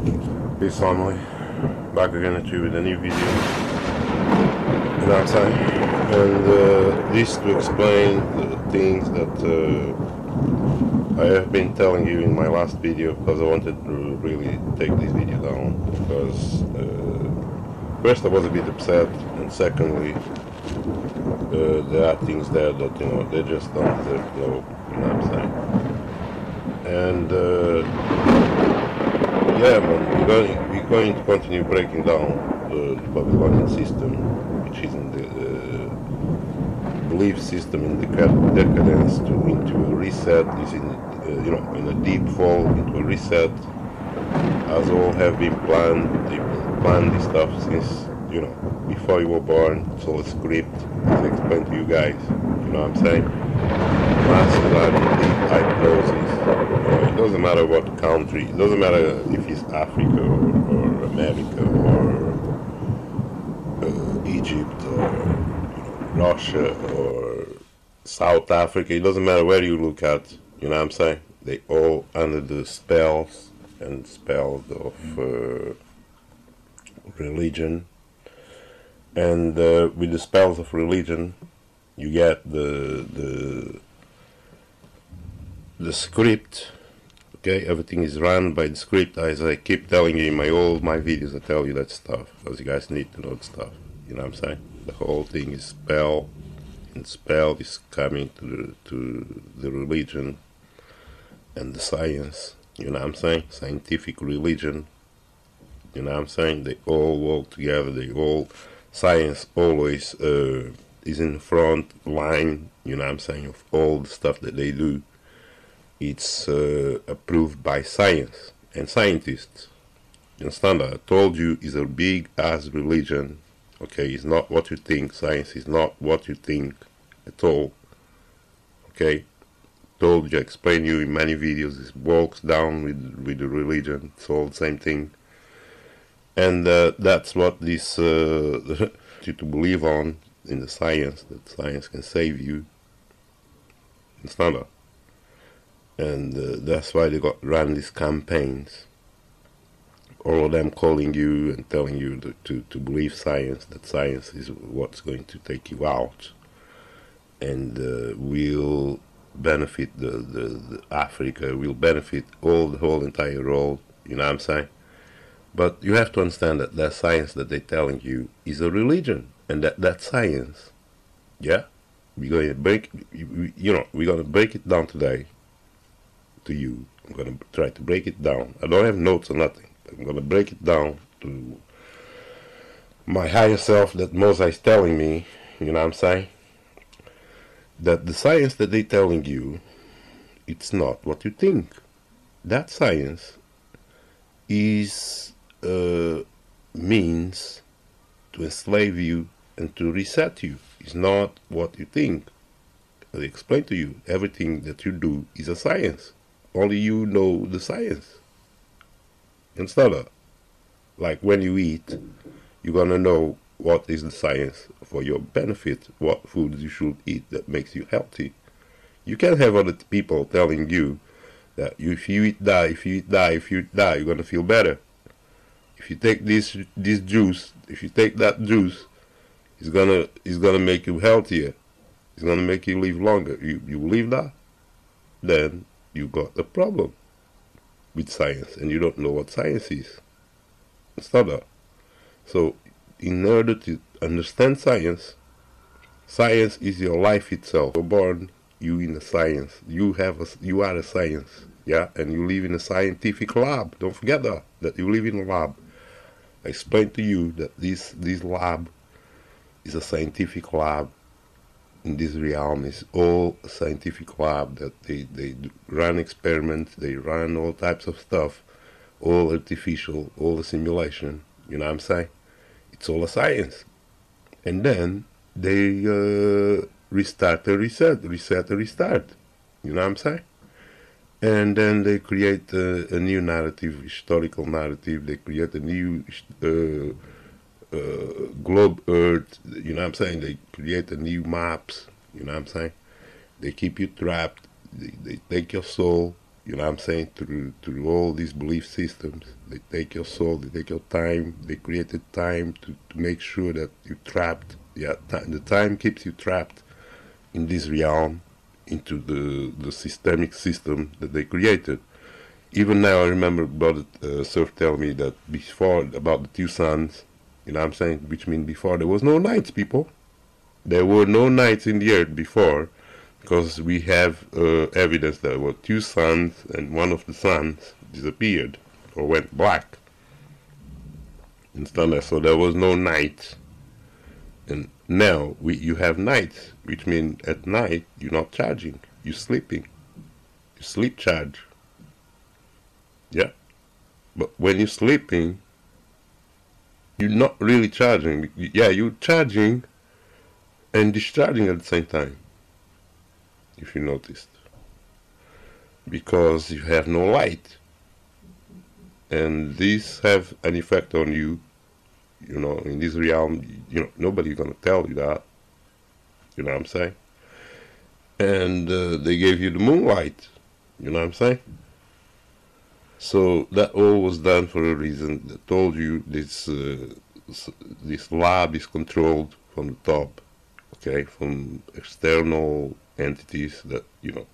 Peace family, back again at you with a new video, you know what I'm saying? And this to explain the things that I have been telling you in my last video, because I wanted to really take this video down, because first I was a bit upset, and secondly there are things there that, you know, they just don't deserve to know, you know what I'm saying? And yeah, man, we're going to continue breaking down the Babylonian system, which is in the belief system in decadence into a reset, is in you know, in a deep fall into a reset, as all have been planned. They've planned this stuff since, you know, before you were born. It's all a script, as I explained to you guys, you know what I'm saying? Masses are in deep hypnosis. It doesn't matter what country, it doesn't matter if it's Africa or America or Egypt or, you know, Russia or South Africa. It doesn't matter where you look at, you know what I'm saying? They all under the spells of religion. And with the spells of religion, you get the script. Okay, everything is run by the script, as I keep telling you in my videos. I tell you that stuff because you guys need to know the stuff, you know what I'm saying? The whole thing is spell, and spell is coming to the religion and the science, you know what I'm saying? Scientific religion, you know what I'm saying? They all work together. They all, science always is in the front line, you know what I'm saying, of all the stuff that they do. It's approved by science and scientists. You understand that? I told you, it's a big ass religion. Okay, it's not what you think. Science is not what you think at all. Okay, told you, explained you in many videos. It walks down with the religion. It's all the same thing. And that's what this you to believe on in the science, that science can save you. Understand that? And that's why they ran these campaigns, all of them calling you and telling you to believe science, that science is what's going to take you out and will benefit the Africa, will benefit the whole entire world, you know what I'm saying? But you have to understand that that science that they're telling you is a religion, and that science, yeah, we're going to break, you know, we're going to break it down today to you. I'm going to try to break it down. I don't have notes or nothing. I'm going to break it down to my higher self that Moses is telling me, you know what I'm saying? That the science that they're telling you, it's not what you think. That science is means to enslave you and to reset you. It's not what you think. I explain to you, everything that you do is a science. Only you know the science. Instead of, like when you eat, you're gonna know what is the science for your benefit, what foods you should eat that makes you healthy. You can't have other people telling you that if you eat that, if you eat that, if you eat that, you're gonna feel better. If you take this juice, if you take that juice, it's gonna make you healthier. It's gonna make you live longer. You believe that? Then you got a problem with science, and you don't know what science is. It's not that. So, in order to understand science, science is your life itself. You're born, you in a science. You are a science, yeah, and you live in a scientific lab. Don't forget that you live in a lab. I explained to you that this lab is a scientific lab. In this realm is all a scientific lab that they run experiments, they run all types of stuff, all artificial, all a simulation, you know what I'm saying? It's all a science. And then they restart a reset, you know what I'm saying? And then they create a new narrative, historical narrative. They create a new globe Earth, you know what I'm saying? They create a new maps, you know what I'm saying? They keep you trapped. They take your soul, You know what I'm saying? Through all these belief systems. They take your soul, they take your time, they created time to make sure that you're trapped. Yeah, the time keeps you trapped in this realm, into the systemic system that they created. Even now, I remember Brother Surf tell me that before, about the two suns, you know what I'm saying? Which means before there was no nights, people. There were no nights in the earth before, because we have evidence that there were two suns, and one of the suns disappeared or went black. So there was no night. And now you have nights, which means at night you're not charging, you're sleeping. You sleep charge. Yeah. But when you're sleeping, you're not really charging. Yeah, you're charging and discharging at the same time, if you noticed. Because you have no light. And these have an effect on you, you know, in this realm. You know, nobody's gonna tell you that. You know what I'm saying? And they gave you the moonlight. You know what I'm saying? So that all was done for a reason. They told you this lab is controlled from the top, okay, from external entities that, you know,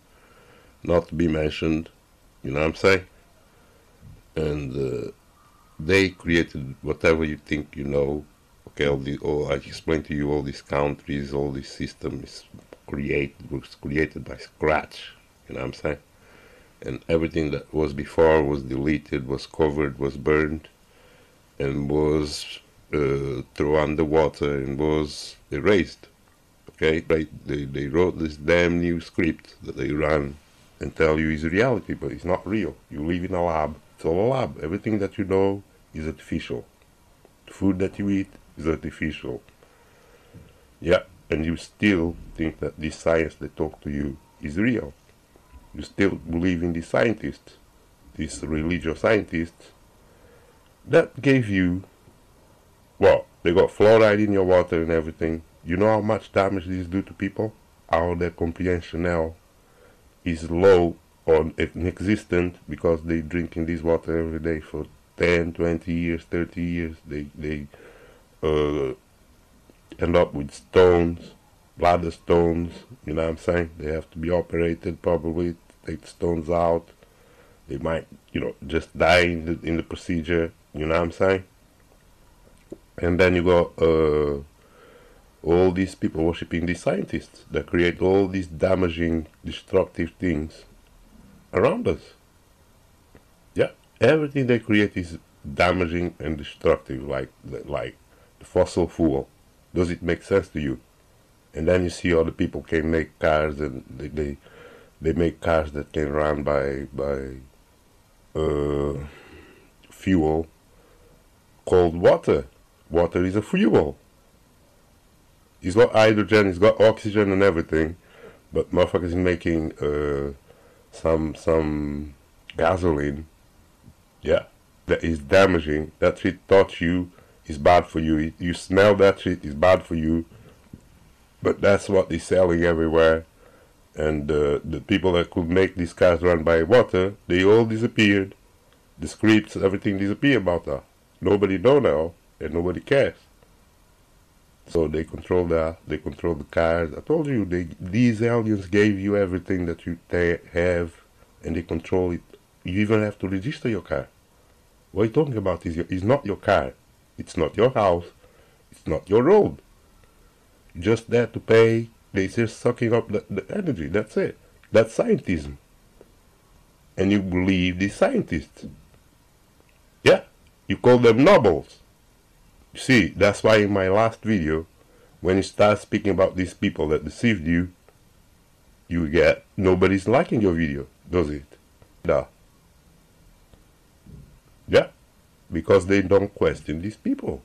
not to be mentioned. You know what I'm saying? And they created whatever you think you know. Okay, I explained to you all these countries, all these systems was created by scratch. You know what I'm saying? And everything that was before was deleted, was covered, was burned, and was thrown underwater and was erased. Okay, right? They wrote this damn new script that they run and tell you is reality, but it's not real. You live in a lab. It's all a lab. Everything that you know is artificial. The food that you eat is artificial. Yeah, and you still think that this science they talk to you is real. You still believe in these scientists, these religious scientists, that gave you, well, they got fluoride in your water and everything. You know how much damage these do to people? How their comprehension now is low or inexistent because they drinking this water every day for 10, 20 years, 30 years. They end up with stones, bladder stones, you know what I'm saying? They have to be operated probably, take the stones out. They might, you know, just die in the procedure, you know what I'm saying? And then you got all these people worshipping these scientists that create all these damaging, destructive things around us. Yeah, everything they create is damaging and destructive, like the fossil fuel. Does it make sense to you? And then you see other people can make cars, and they make cars that can run by fuel called water. Water is a fuel. It's got hydrogen, it's got oxygen and everything, but motherfuckers is making some gasoline, yeah, that is damaging. That shit taught you is bad for you. You smell that shit, is bad for you. But that's what they're selling everywhere. And the people that could make these cars run by water, they all disappeared. The scripts, everything disappeared about that. Nobody know now, and nobody cares. So they control that. They control the cars. I told you, these aliens gave you everything that you have, and they control it. You even have to register your car. What you're talking about is not your car. It's not your house. It's not your road. You're just there to pay. They're just sucking up the energy. That's it. That's scientism. And you believe these scientists. Yeah. You call them nobles. You see, that's why in my last video, when you start speaking about these people that deceived you, you get nobody's liking your video, does it? No. Yeah. Because they don't question these people.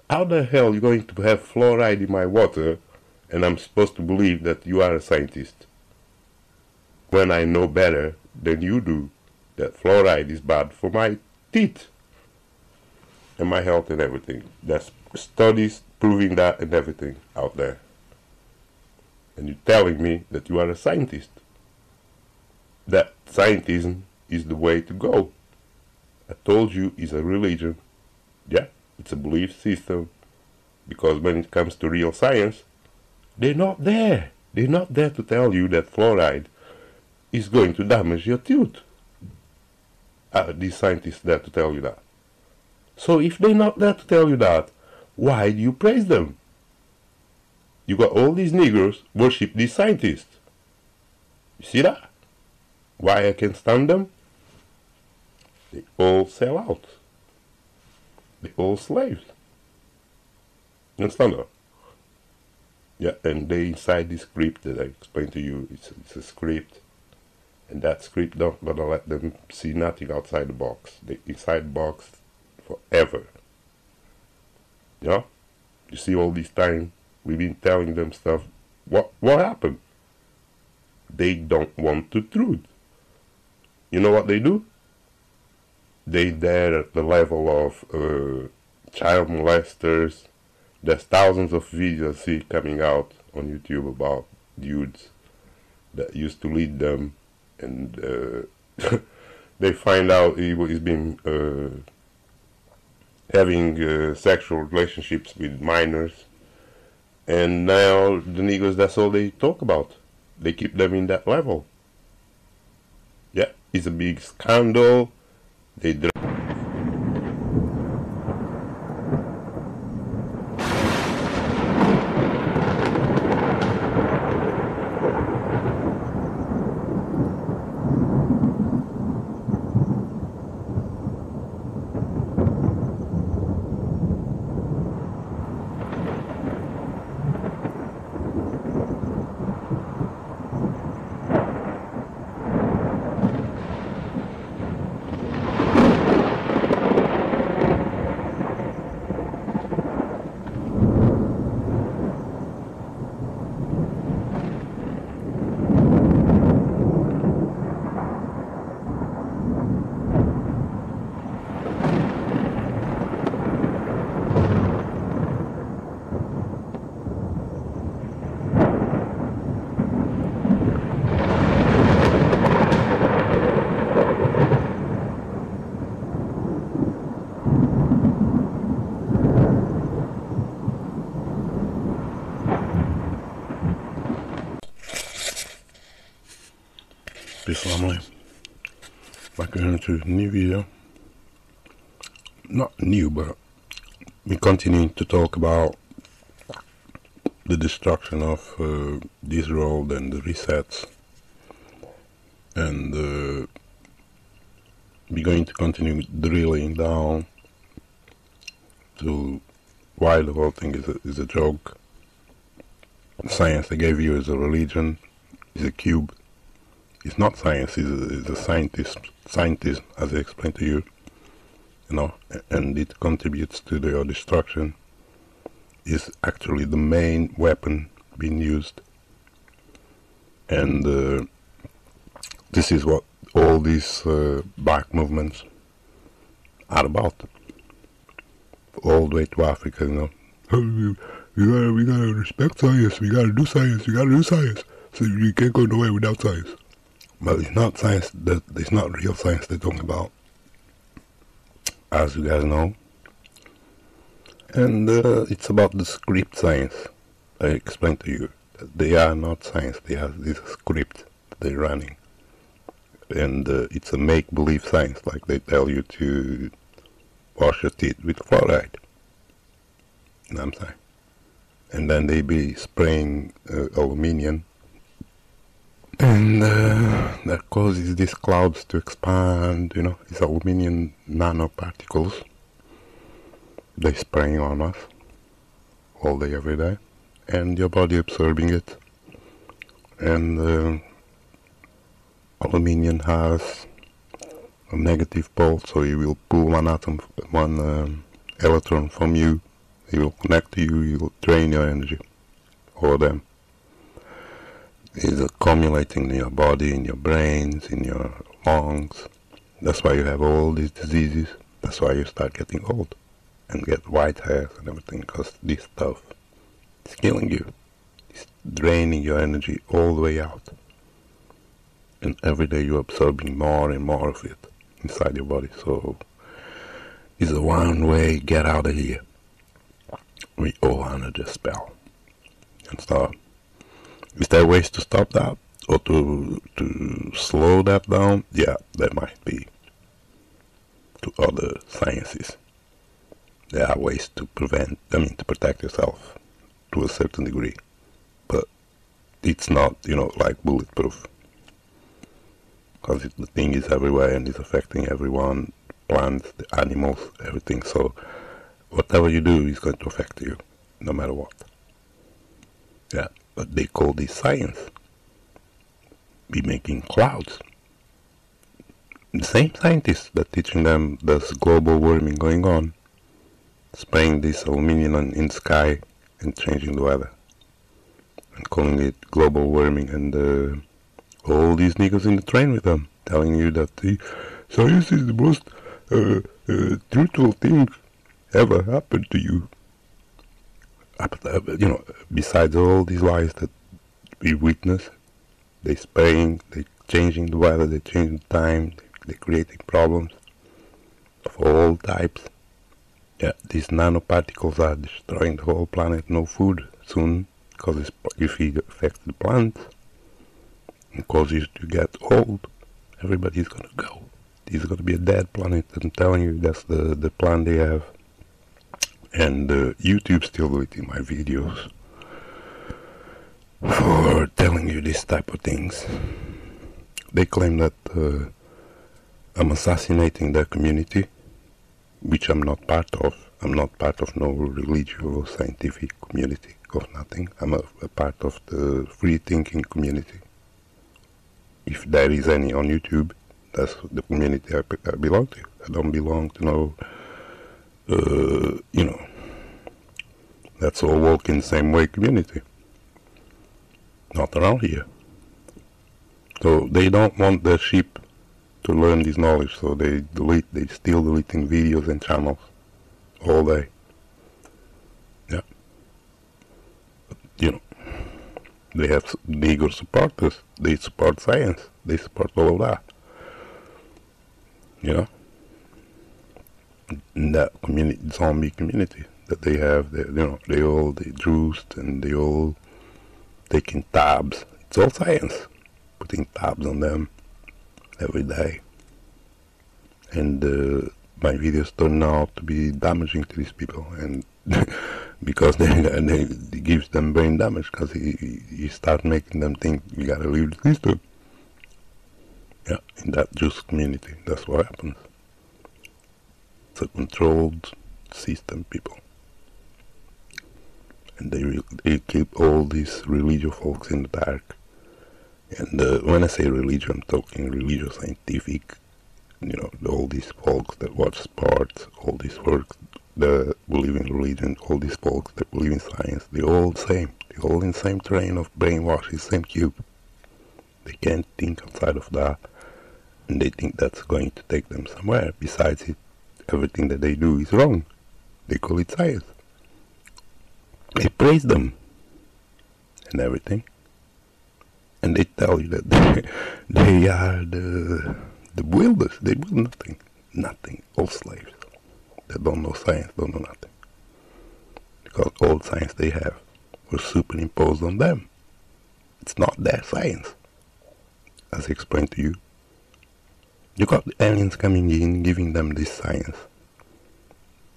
How the hell are you going to have fluoride in my water and I'm supposed to believe that you are a scientist? When I know better than you do that fluoride is bad for my teeth and my health and everything. There's studies proving that and everything out there. And you're telling me that you are a scientist. That scientism is the way to go. I told you it's a religion. Yeah, it's a belief system. Because when it comes to real science, they're not there. They're not there to tell you that fluoride is going to damage your tooth. These scientists are there to tell you that. So if they're not there to tell you that, why do you praise them? You got all these niggers worship these scientists. You see that? Why I can stand them? They all sell out. They all slaves. You understand that? Yeah, and they inside this script that I explained to you, it's a script. And that script not gonna let them see nothing outside the box. They inside the box forever. Yeah? You see all this time we've been telling them stuff. What happened? They don't want the truth. You know what they do? They there at the level of child molesters. There's thousands of videos I see coming out on YouTube about dudes that used to lead them, and they find out he's been having sexual relationships with minors, and now the niggas, that's all they talk about. They keep them in that level. Yeah, it's a big scandal. They Peace, family. Back into a new video. Not new, but we're continuing to talk about the destruction of this world and the resets. And we're going to continue drilling down to why the whole thing is a joke. Science they gave you is a religion, is a cube. It's not science, it's a scientist, as I explained to you, and it contributes to their destruction. Is actually the main weapon being used, and this is what all these back movements are about. All the way to Africa, we gotta respect science, we gotta do science, so you can't go nowhere without science. But it's not science, it's not real science they're talking about, as you guys know. And it's about the script science. I explained to you. They are not science, they have this script they're running. And it's a make-believe science, like they tell you to wash your teeth with fluoride. You know what I'm saying? And then they be spraying aluminium. And that causes these clouds to expand, it's aluminium nanoparticles. They spraying on us all day, every day, and your body absorbing it. And aluminium has a negative pole, so it will pull one electron from you. It will connect to you. It will drain your energy, all them. Is accumulating in your body, in your brains, in your lungs. That's why you have all these diseases. That's why you start getting old and get white hairs and everything, because this stuff is killing you. It's draining your energy all the way out. and every day you're absorbing more and more of it inside your body. So it's a one-way get out of here. We all under the spell. And stop. Is there ways to stop that? Or to slow that down? Yeah, there might be. To other sciences. There are ways to to protect yourself to a certain degree. But it's not, like bulletproof. Because the thing is everywhere and it's affecting everyone, plants, the animals, everything. So whatever you do is going to affect you, no matter what. Yeah, but they call this science. Be making clouds. The same scientists that teaching them there's global warming going on, spraying this aluminum in the sky and changing the weather, and calling it global warming, and all these niggas in the train with them, telling you that the science is the most truthful thing ever happened to you. Besides all these lies that we witness, they spraying, they changing the weather, they changing the time, they creating problems of all types. Yeah, these nanoparticles are destroying the whole planet. No food soon, because if it affects the plants and causes you to get old, everybody's gonna go. This is gonna be a dead planet. I'm telling you, that's the plan they have. And YouTube's still deleting my videos for telling you this type of things. They claim that I'm assassinating their community, which I'm not part of. I'm not part of no religious or scientific community of nothing. I'm a part of the free thinking community. If there is any on YouTube, that's the community I belong to. I don't belong to no that's all walk in the same way community. Not around here. So they don't want their sheep to learn this knowledge, so they still deleting videos and channels all day. Yeah. But, they have legal supporters, they support science, they support all of that. In that community, zombie community that they have, they juiced and they all taking tabs. It's all science, putting tabs on them every day. And my videos turn out to be damaging to these people, and because they gives them brain damage, because you start making them think you gotta leave the system. Yeah, in that juice community, that's what happens. It's a controlled system, people. And they keep all these religious folks in the dark. And when I say religion, I'm talking religious, scientific, all these folks that watch sports, all these folks that believe in religion, all these folks that believe in science, they're all the same. They're all in the same train of brainwashing, same cube. They can't think outside of that, and they think that's going to take them somewhere. Besides it, everything that they do is wrong. They call it science. They praise them and everything, and they tell you that they are the builders. They build nothing. All slaves that don't know science, don't know nothing, because all science they have was superimposed on them. It's not their science, as I explained to you. You got the aliens coming in, giving them this science,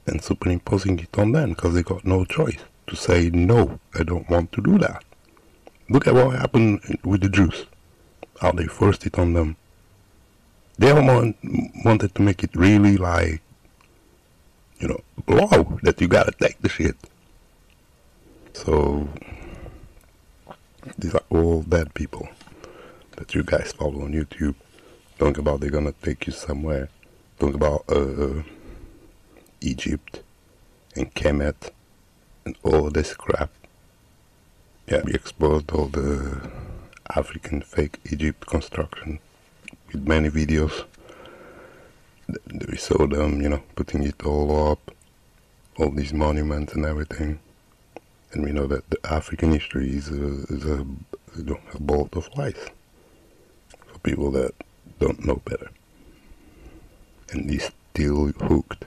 and superimposing it on them, because they got no choice to say, no, I don't want to do that. Look at what happened with the Jews, how they forced it on them. They all wanted to make it really like, law, that you gotta take the shit. So, these are all bad people that you guys follow on YouTube. Talk about they're gonna take you somewhere. Talk about Egypt and Kemet and all this crap. Yeah, we exposed all the African fake Egypt construction with many videos. We saw them, putting it all up, all these monuments and everything. And we know that the African history is a bolt of lies. So people that don't know better. And he's still hooked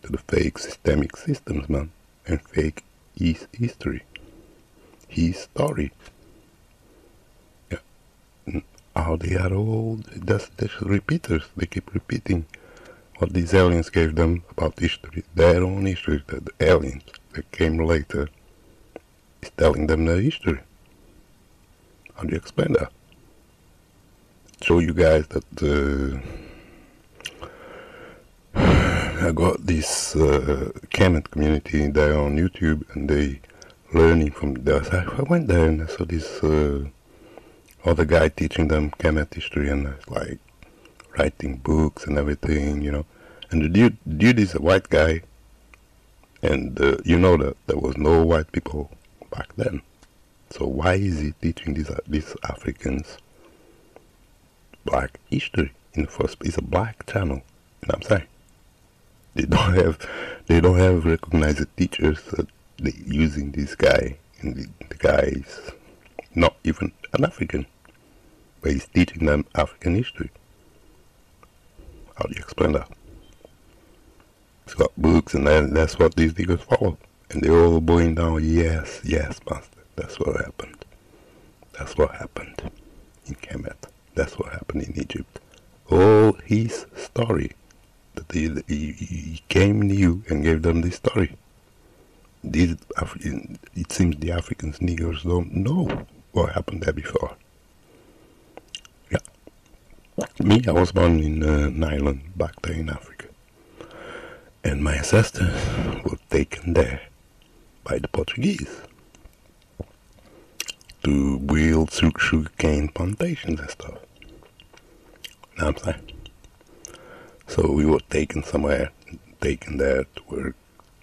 to the fake systemic systems, man, and fake his history, his story. Yeah. And how they are all just repeaters. They keep repeating what these aliens gave them about history, their own history. That the aliens that came later is telling them their history. How do you explain that? Show you guys that I got this Kemet community there on YouTube, and they learning from this. I went there and I saw this other guy teaching them Kemet history, and like writing books and everything, you know. And the dude is a white guy, and you know that there was no white people back then. So why is he teaching these Africans black history in the first place? It's a black channel, you know what I'm saying? They don't have recognized teachers that they using this guy, and the guy is not even an African, but he's teaching them African history. How do you explain that? He's got books, and that's what these niggas follow, and they're all bowing down. Yes, yes, master. That's what happened. That's what happened in Kemet. That's what happened in Egypt. All his story. That he came new and gave them this story. It seems the Africans, niggers, don't know what happened there before. Yeah. Me, I was born in an island back there in Africa. And my ancestors were taken there by the Portuguese to build sugarcane plantations and stuff. You know what I'm saying? So we were taken somewhere, taken there to work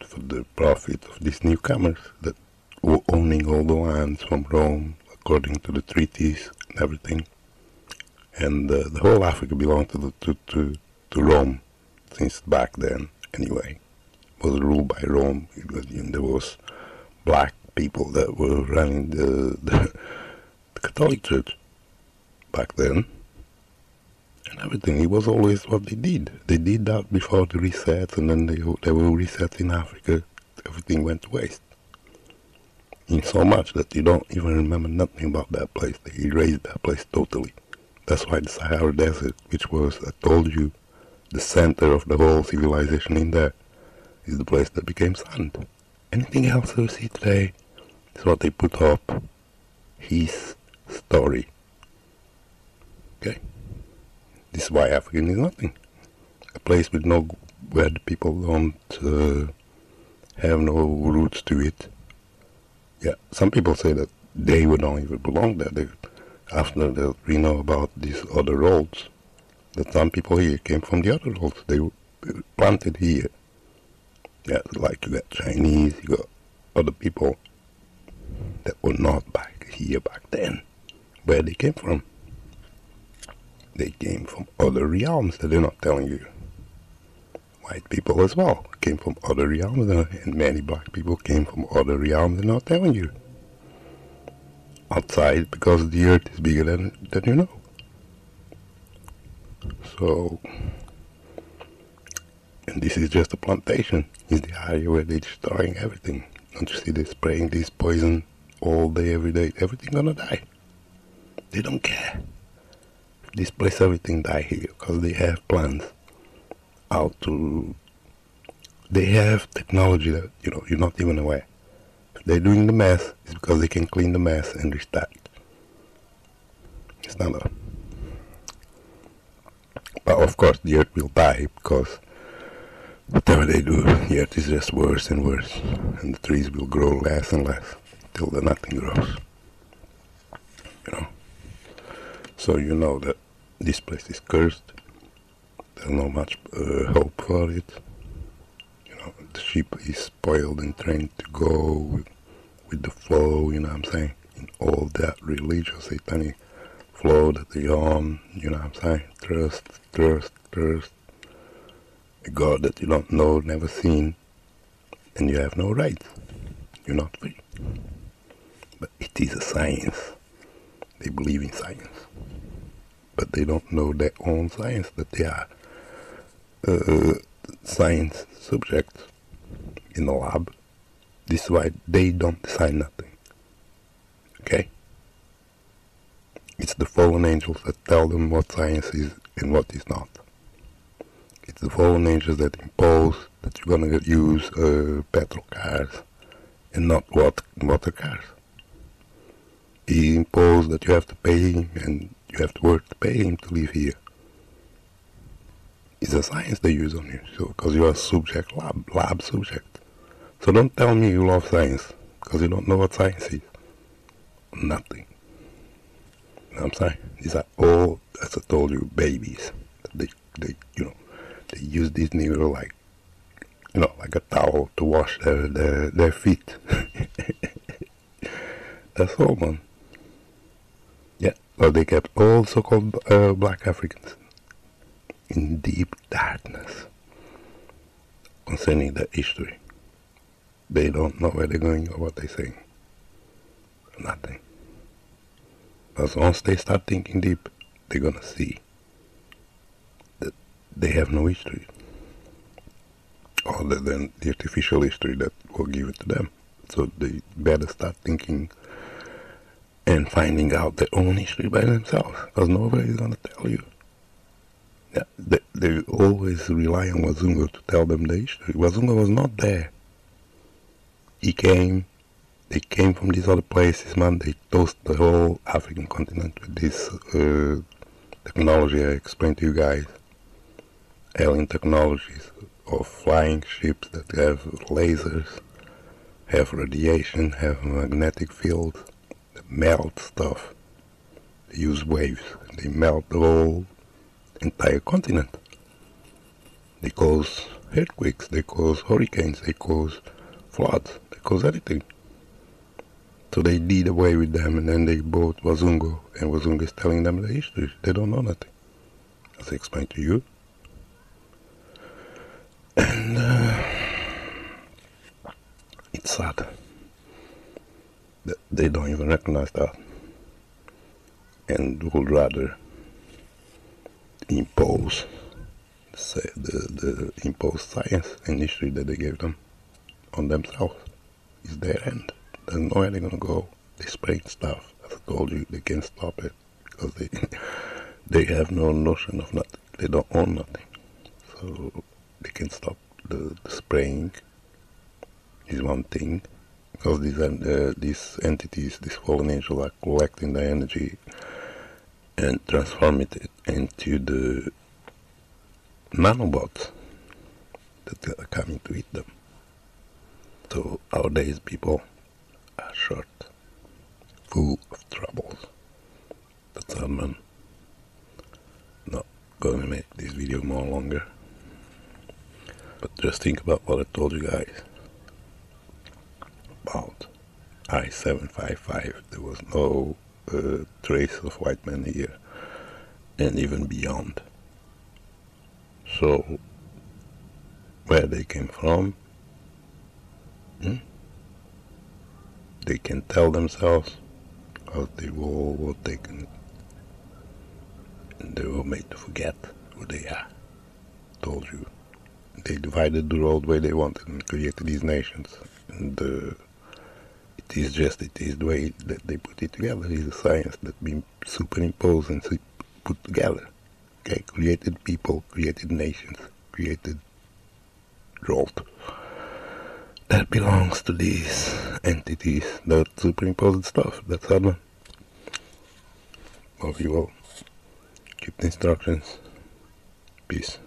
for the profit of these newcomers that were owning all the lands from Rome according to the treaties and everything. And the whole Africa belonged to Rome since back then anyway. It was ruled by Rome. There was black people that were running the Catholic Church back then. And everything, it was always what they did. They did that before the resets, and then there were resets in Africa. Everything went to waste. In so much that you don't even remember nothing about that place. They erased that place totally. That's why the Sahara Desert, which was, I told you, the center of the whole civilization in there, is the place that became sand. Anything else we see today is what they put up. His story. Okay? This is why Africa is nothing. A place with where the people don't have no roots to it. Yeah, some people say that they don't even belong there. After that we know about these other roads, that some people here came from the other roads. They were planted here. Yeah, like you got Chinese, you got other people that were not back here back then. Where they came from? They came from other realms that they're not telling you. White people as well came from other realms, and many black people came from other realms they're not telling you. Outside, because the earth is bigger than you know. So, and this is just a plantation. It's the area where they're destroying everything. Don't you see they're spraying this poison all day, every day? Everything gonna die. They don't care. This place, everything die here because they have plans how to. They have technology that you're not even aware. If they're doing the mess, it's because they can clean the mess and restart. It's not a. But of course, the earth will die because whatever they do, the earth is just worse and worse, and the trees will grow less and less till nothing grows. So you know that this place is cursed. There's not much hope for it. The ship is spoiled and trained to go with the flow, you know what I'm saying? In all that religious satanic flow that they're on, you know what I'm saying? Trust. A God that you don't know, never seen, and you have no rights. You're not free. But it is a science. They believe in science. but they don't know their own science, that they are science subjects in the lab. This is why they don't decide nothing. Okay? It's the fallen angels that tell them what science is and what is not. It's the fallen angels that impose that you're gonna use petrol cars and not water cars. He imposed that you have to pay him and you have to work to pay him to live here. It's a science they use on you, so because you are subject, lab subject. So don't tell me you love science, because you don't know what science is. Nothing. You know what I'm saying? These are all, as I told you, babies. They use this needle like a towel to wash their feet. That's all, man. Yeah, well, they kept all so-called black Africans in deep darkness concerning their history. They don't know where they're going or what they're saying. Nothing. Because once they start thinking deep, they're gonna see that they have no history other than the artificial history that will give it to them. So they better start thinking and finding out their own history by themselves, because nobody's gonna tell you. Yeah, they always rely on Wazungo to tell them the history. Wazungo was not there. They came from these other places, man. They toast the whole African continent with this technology I explained to you guys. Alien technologies of flying ships that have lasers, have radiation, have magnetic fields, that melt stuff. They use waves, and they melt the whole entire continent. They cause earthquakes, they cause hurricanes, they cause floods, they cause everything. So they did away with them, and then they bought Wazungo, and Wazungo is telling them the history. They don't know nothing, as I explained to you. And it's sad that they don't even recognize that, and would rather impose the imposed science and history that they gave them on themselves. Is their end. There's nowhere they're gonna go. They spray stuff. As I told you, they can't stop it because they have no notion of nothing. They don't own nothing, so they can stop the spraying. Is one thing, because these entities, these fallen angels, are collecting the energy and transform it into the nanobots that are coming to eat them. So nowadays people are short, full of troubles. That's all, man. Not gonna make this video more longer, but just think about what I told you guys about I-755. There was no trace of white men here, and even beyond. So where they came from, they can tell themselves, because they were taken and they were made to forget who they are. Told you, they divided the world the way they wanted and created these nations, and it is the way that they put it together. It is a science that been superimposed and put together. Okay, created people, created nations, created world. That belongs to these entities that superimposed stuff. That's hard, man. Love you all. Keep the instructions. Peace.